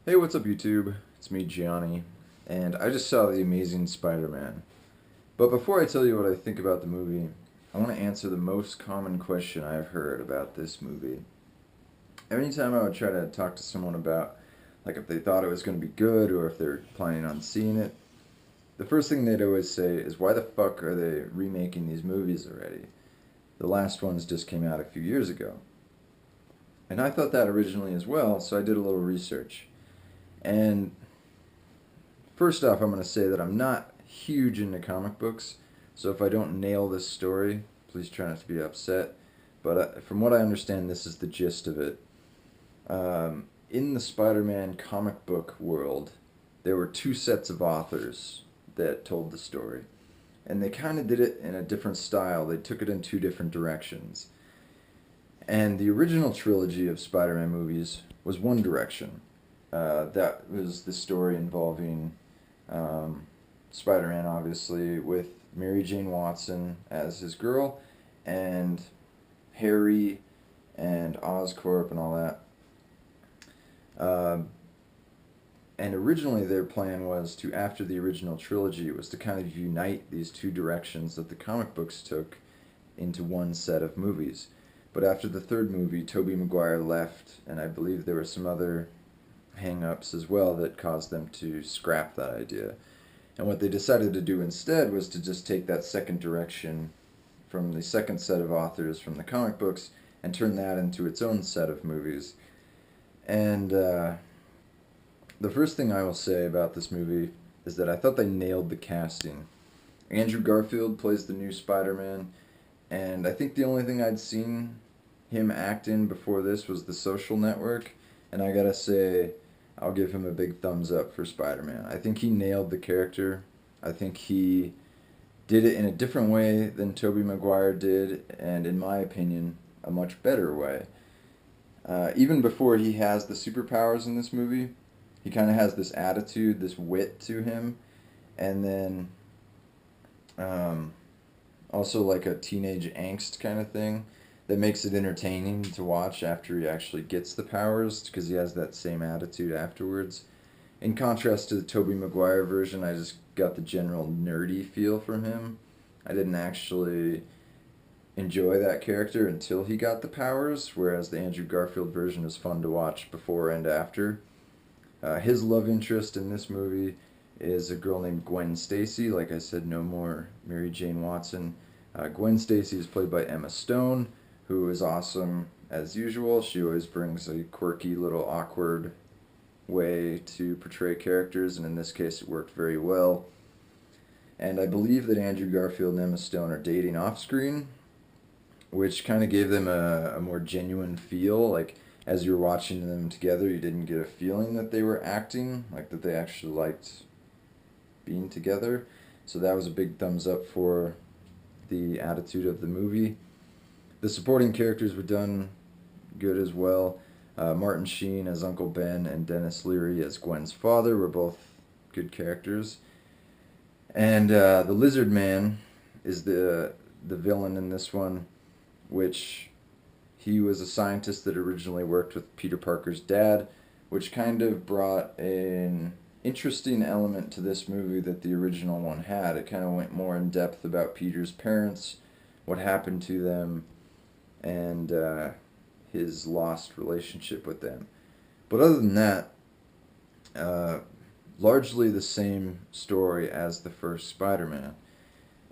Hey, what's up, YouTube? It's me, Gianni, and I just saw The Amazing Spider Man. But before I tell you what I think about the movie, I want to answer the most common question I've heard about this movie. Anytime I would try to talk to someone about, like, if they thought it was going to be good or if they're planning on seeing it, the first thing they'd always say is, why the fuck are they remaking these movies already? The last ones just came out a few years ago. And I thought that originally as well, so I did a little research. And first off, I'm going to say that I'm not huge into comic books, so if I don't nail this story, please try not to be upset. But from what I understand, this is the gist of it. In the Spider Man comic book world, there were two sets of authors that told the story. And they kind of did it in a different style, they took it in two different directions. And the original trilogy of Spider Man movies was one direction. That was the story involving Spider Man, obviously, with Mary Jane Watson as his girl, and Harry and Oscorp and all that. Um, and originally, their plan was to, after the original trilogy, was to kind of unite these two directions that the comic books took into one set of movies. But after the third movie, Tobey Maguire left, and I believe there were some other hang-ups as well that caused them to scrap that idea. And what they decided to do instead was to just take that second direction from the second set of authors from the comic books and turn that into its own set of movies. And the first thing I will say about this movie is that I thought they nailed the casting. Andrew Garfield plays the new Spider-Man, and I think the only thing I'd seen him act in before this was The Social Network, and I gotta say, I'll give him a big thumbs up for Spider-Man. I think he nailed the character. I think he did it in a different way than Tobey Maguire did, and in my opinion, a much better way. Even before he has the superpowers in this movie, he kind of has this attitude, this wit to him, and then um, also like a teenage angst kind of thing that makes it entertaining to watch after he actually gets the powers because he has that same attitude afterwards. In contrast to the Tobey Maguire version, I just got the general nerdy feel from him. I didn't actually enjoy that character until he got the powers, whereas the Andrew Garfield version is fun to watch before and after. His love interest in this movie is a girl named Gwen Stacy. Like I said, no more Mary Jane Watson. Gwen Stacy is played by Emma Stone, who is awesome as usual. She always brings a quirky, little awkward way to portray characters, and in this case, it worked very well. And I believe that Andrew Garfield and Emma Stone are dating off screen, which kind of gave them a more genuine feel. Like, as you were watching them together, you didn't get a feeling that they were acting, like that they actually liked being together. So that was a big thumbs up for the attitude of the movie. The supporting characters were done good as well. Martin Sheen as Uncle Ben and Dennis Leary as Gwen's father were both good characters. And the Lizard Man is the villain in this one, which he was a scientist that originally worked with Peter Parker's dad, which kind of brought an interesting element to this movie that the original one had. It kind of went more in depth about Peter's parents, what happened to them, and his lost relationship with them. But other than that, uh, largely the same story as the first Spider-Man.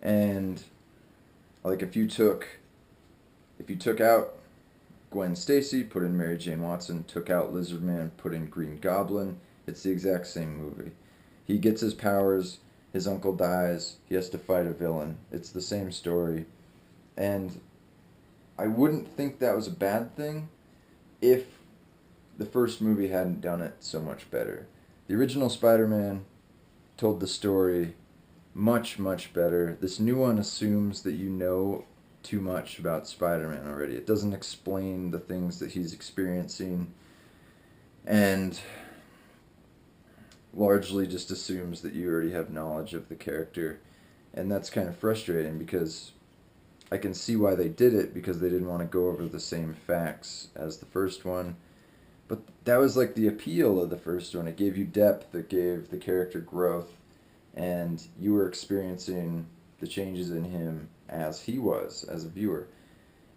And like if you took out Gwen Stacy, put in Mary Jane Watson, took out Lizard Man, put in Green Goblin, it's the exact same movie. He gets his powers, his uncle dies, he has to fight a villain. It's the same story. And I wouldn't think that was a bad thing if the first movie hadn't done it so much better. The original Spider-Man told the story much, much better. This new one assumes that you know too much about Spider-Man already. It doesn't explain the things that he's experiencing and largely just assumes that you already have knowledge of the character. And that's kind of frustrating because I can see why they did it, because they didn't want to go over the same facts as the first one. But that was like the appeal of the first one. It gave you depth, it gave the character growth, and you were experiencing the changes in him as he was, as a viewer.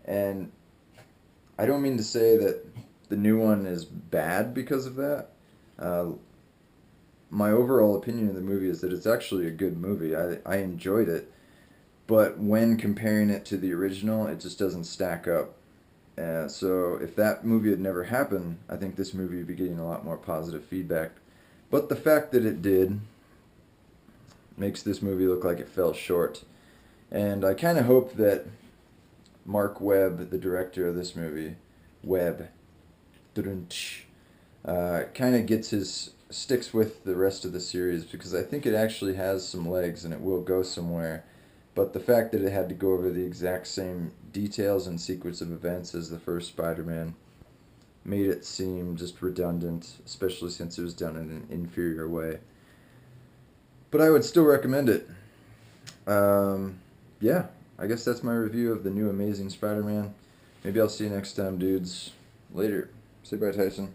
And I don't mean to say that the new one is bad because of that. Uh, my overall opinion of the movie is that it's actually a good movie. I enjoyed it, but when comparing it to the original, it just doesn't stack up. So if that movie had never happened, I think this movie would be getting a lot more positive feedback. But the fact that it did makes this movie look like it fell short. And I kind of hope that Mark Webb, the director of this movie, Webb, kind of gets his sticks with the rest of the series, because I think it actually has some legs and it will go somewhere. But the fact that it had to go over the exact same details and sequence of events as the first Spider-Man made it seem just redundant, especially since it was done in an inferior way. But I would still recommend it. Yeah, I guess that's my review of the new Amazing Spider-Man. Maybe I'll see you next time, dudes. Later. Say bye, Tyson.